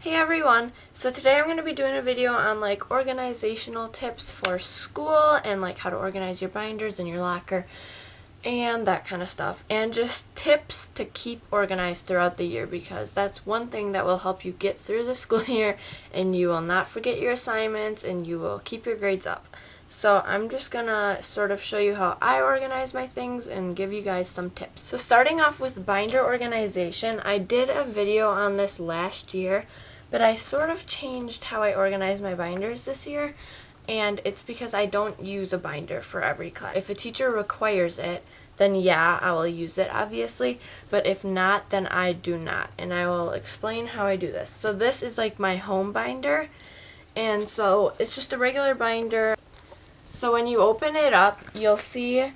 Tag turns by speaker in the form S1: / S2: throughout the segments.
S1: Hey everyone! So today I'm going to be doing a video on like organizational tips for school and like how to organize your binders in your locker and that kind of stuff. And just tips to keep organized throughout the year, because that's one thing that will help you get through the school year and you will not forget your assignments and you will keep your grades up. So I'm just gonna sort of show you how I organize my things and give you guys some tips. So starting off with binder organization, I did a video on this last year, but I sort of changed how I organize my binders this year, and it's because I don't use a binder for every class. If a teacher requires it, then yeah, I will use it obviously, but if not, then I do not, and I will explain how I do this. So this is like my home binder, and so it's just a regular binder. So when you open it up, you'll see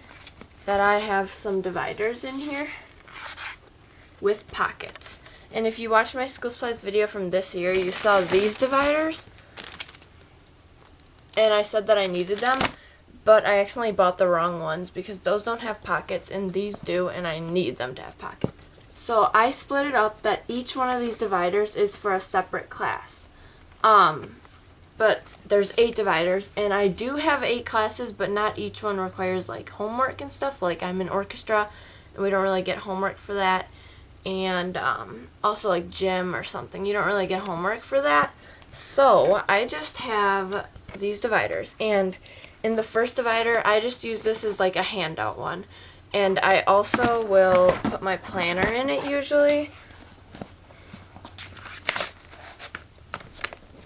S1: that I have some dividers in here with pockets. And if you watched my school supplies video from this year, you saw these dividers. And I said that I needed them, but I accidentally bought the wrong ones because those don't have pockets and these do, and I need them to have pockets. So I split it up that each one of these dividers is for a separate class. But there's 8 dividers, and I do have 8 classes, but not each one requires like homework and stuff. Like I'm in orchestra, and we don't really get homework for that. And also like gym or something, you don't really get homework for that. So I just have these dividers, and in the first divider, I just use this as like a handout one. And I also will put my planner in it usually.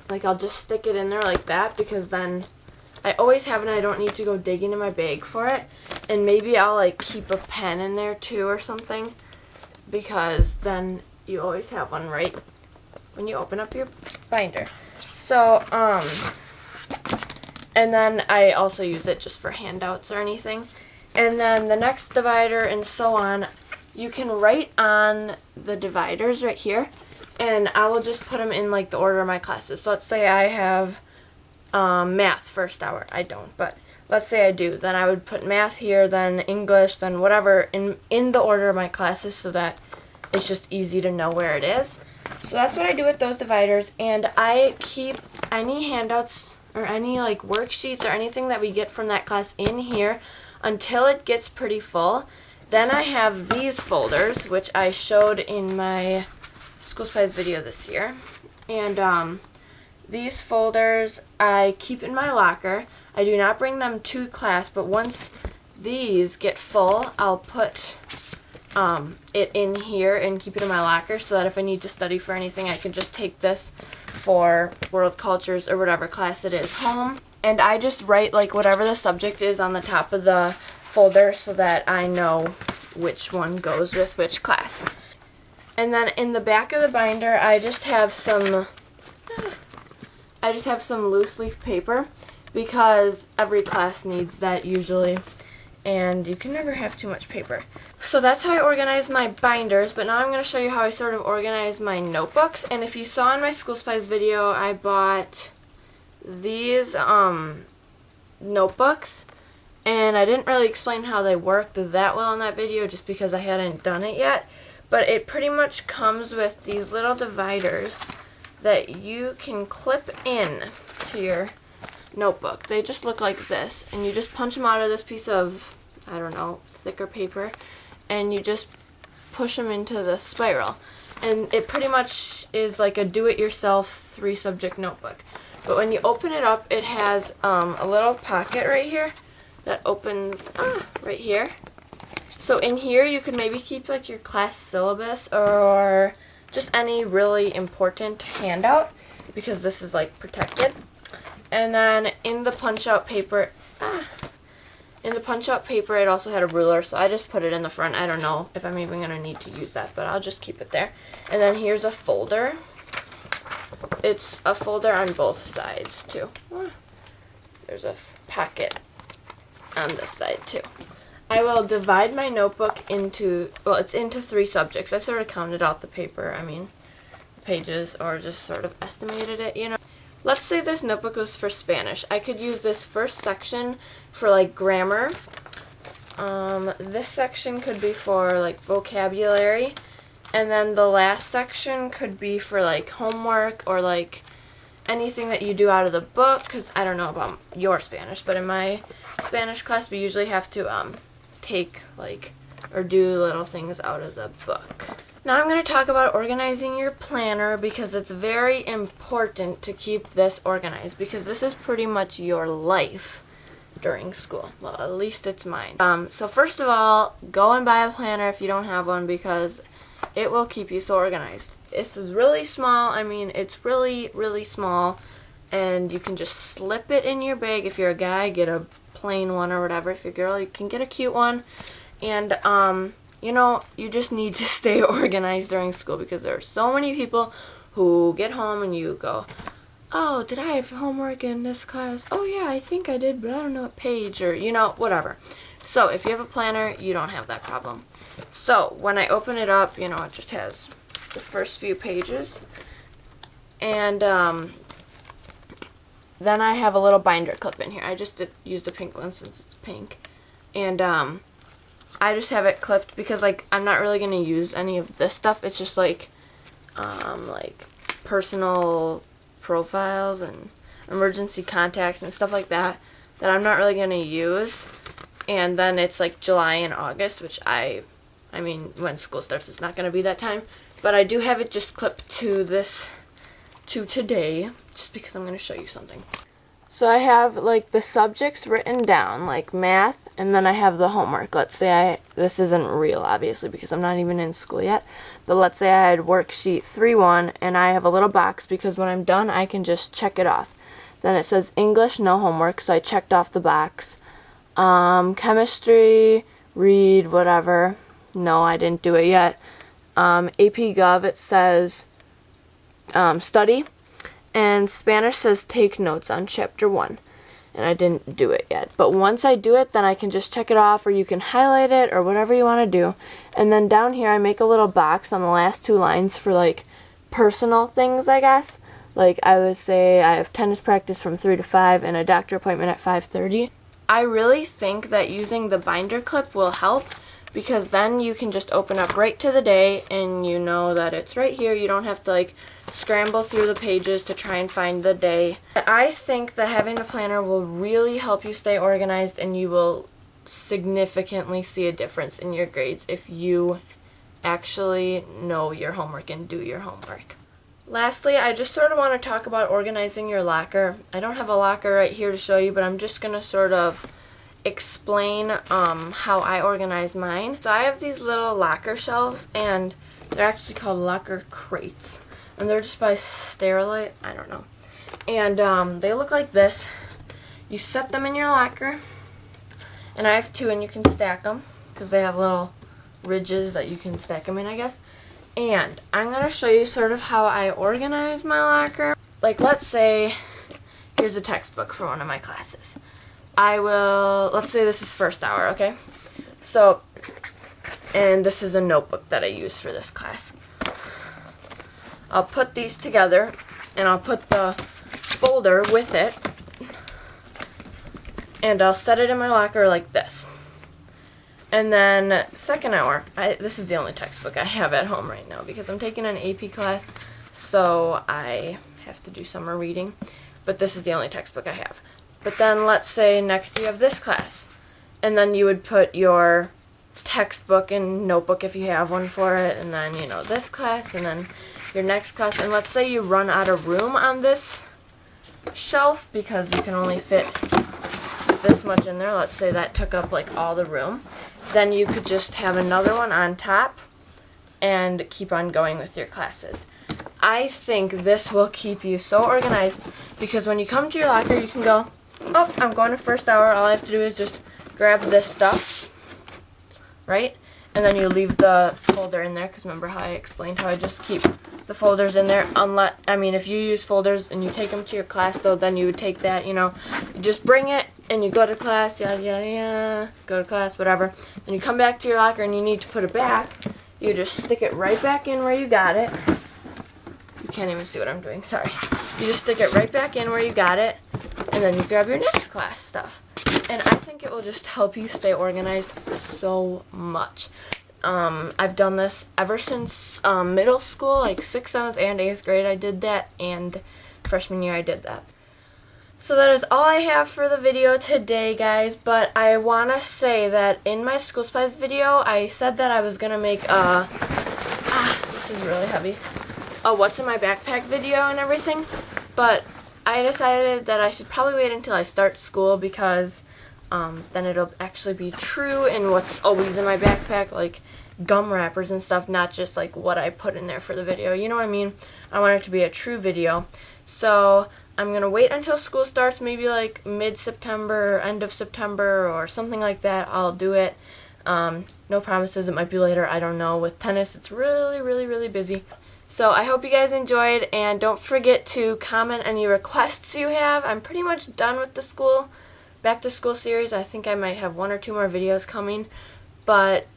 S1: Like I'll just stick it in there like that, because then I always have it and I don't need to go digging in my bag for it. And maybe I'll like keep a pen in there too or something, because then you always have one right when you open up your binder. So, and then I also use it just for handouts or anything. And then the next divider and so on, you can write on the dividers right here. And I will just put them in like the order of my classes. So let's say I have math first hour. I don't, but let's say I do. Then I would put math here, then English, then whatever in the order of my classes, so that it's just easy to know where it is. So that's what I do with those dividers. And I keep any handouts or any like worksheets or anything that we get from that class in here until it gets pretty full. Then I have these folders, which I showed in my school supplies video this year, and these folders I keep in my locker. I do not bring them to class, but once these get full, I'll put it in here and keep it in my locker, so that if I need to study for anything, I can just take this for world cultures or whatever class it is home, and I just write like whatever the subject is on the top of the folder so that I know which one goes with which class. And then in the back of the binder, I just have some loose leaf paper, because every class needs that usually, and you can never have too much paper. So that's how I organize my binders, but now I'm going to show you how I sort of organize my notebooks. And if you saw in my school supplies video, I bought these notebooks, and I didn't really explain how they worked that well in that video just because I hadn't done it yet. But it pretty much comes with these little dividers that you can clip in to your notebook. They just look like this, and you just punch them out of this piece of, I don't know, thicker paper, and you just push them into the spiral. And it pretty much is like a do-it-yourself 3-subject notebook. But when you open it up, it has a little pocket right here that opens right here. So in here you can maybe keep like your class syllabus or just any really important handout, because this is like protected. And then in the punch-out paper, it also had a ruler, so I just put it in the front. I don't know if I'm even going to need to use that, but I'll just keep it there. And then here's a folder. It's a folder on both sides too. There's a pocket on this side too. I will divide my notebook into, well, it's into 3 subjects. I sort of counted out the pages, or just sort of estimated it, you know. Let's say this notebook was for Spanish. I could use this first section for like grammar. This section could be for like vocabulary, And then the last section could be for like homework or like anything that you do out of the book, because I don't know about your Spanish, but in my Spanish class we usually have to take like or do little things out of the book. Now I'm going to talk about organizing your planner, because it's very important to keep this organized, because this is pretty much your life during school. Well, at least it's mine. So first of all, go and buy a planner if you don't have one, because it will keep you so organized. This is really small. I mean, it's really, really small, and you can just slip it in your bag. If you're a guy, get a plain one or whatever. If you're a girl, you can get a cute one. And, you know, you just need to stay organized during school, because there are so many people who get home and you go, oh, did I have homework in this class? Oh, yeah, I think I did, but I don't know what page, or, you know, whatever. So if you have a planner, you don't have that problem. So when I open it up, you know, it just has the first few pages. And then I have a little binder clip in here. I just used a pink one since it's pink. And I just have it clipped because, like, I'm not really going to use any of this stuff. It's just like personal profiles and emergency contacts and stuff like that I'm not really going to use. And then it's like July and August, which I mean, when school starts, it's not going to be that time. But I do have it just clipped to this, to today, just because I'm going to show you something. So I have, like, the subjects written down, like math, and then I have the homework. Let's say this isn't real, obviously, because I'm not even in school yet. But let's say I had worksheet 3-1, and I have a little box, because when I'm done, I can just check it off. Then it says English, no homework, so I checked off the box. Chemistry, read, whatever. No, I didn't do it yet. AP Gov, it says study. And Spanish says take notes on chapter 1. And I didn't do it yet. But once I do it, then I can just check it off, or you can highlight it, or whatever you want to do. And then down here, I make a little box on the last 2 lines for, like, personal things, I guess. Like, I would say I have tennis practice from 3 to 5 and a doctor appointment at 5:30. I really think that using the binder clip will help, because then you can just open up right to the day and you know that it's right here. You don't have to, like, scramble through the pages to try and find the day. I think that having a planner will really help you stay organized, and you will significantly see a difference in your grades if you actually know your homework and do your homework. Lastly, I just sort of want to talk about organizing your locker. I don't have a locker right here to show you, but I'm just going to sort of explain how I organize mine. So I have these little locker shelves, and they're actually called locker crates. And they're just by Sterilite, I don't know. And they look like this. You set them in your locker, and I have 2, and you can stack them, because they have little ridges that you can stack them in, I guess. And I'm going to show you sort of how I organize my locker. Like, let's say, here's a textbook for one of my classes. Let's say this is first hour, okay? So, and this is a notebook that I use for this class. I'll put these together, and I'll put the folder with it, and I'll set it in my locker like this. And then second hour, this is the only textbook I have at home right now, because I'm taking an AP class, so I have to do summer reading, but this is the only textbook I have. But then let's say next you have this class, and then you would put your textbook and notebook if you have one for it, and then, you know, this class, and then your next class. And let's say you run out of room on this shelf because you can only fit this much in there. Let's say that took up like all the room. Then you could just have another one on top and keep on going with your classes. I think this will keep you so organized, because when you come to your locker, you can go, oh, I'm going to first hour. All I have to do is just grab this stuff, right? And then you leave the folder in there, because remember how I explained how I just keep the folders in there. If you use folders and you take them to your class, though, then you would take that, you know, you just bring it and you go to class, go to class, whatever. Then you come back to your locker and you need to put it back. You just stick it right back in where you got it. You can't even see what I'm doing, sorry. You just stick it right back in where you got it, and then you grab your next class stuff. And I think it will just help you stay organized so much. I've done this ever since middle school, like 6th, 7th, and 8th grade I did that, and freshman year I did that. So that is all I have for the video today, guys, but I want to say that in my school supplies video, I said that I was going to make a, this is really heavy, a what's in my backpack video and everything, but I decided that I should probably wait until I start school because then it'll actually be true and what's always in my backpack, like gum wrappers and stuff, not just like what I put in there for the video, you know what I mean? I want it to be a true video. So I'm going to wait until school starts, maybe like mid-September, end of September, or something like that. I'll do it. No promises. It might be later. I don't know. With tennis, it's really, really, really busy. So I hope you guys enjoyed, and don't forget to comment any requests you have. I'm pretty much done with the back to school series. I think I might have 1 or 2 more videos coming, but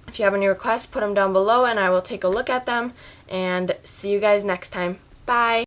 S1: if you have any requests, put them down below, and I will take a look at them, and see you guys next time. Bye!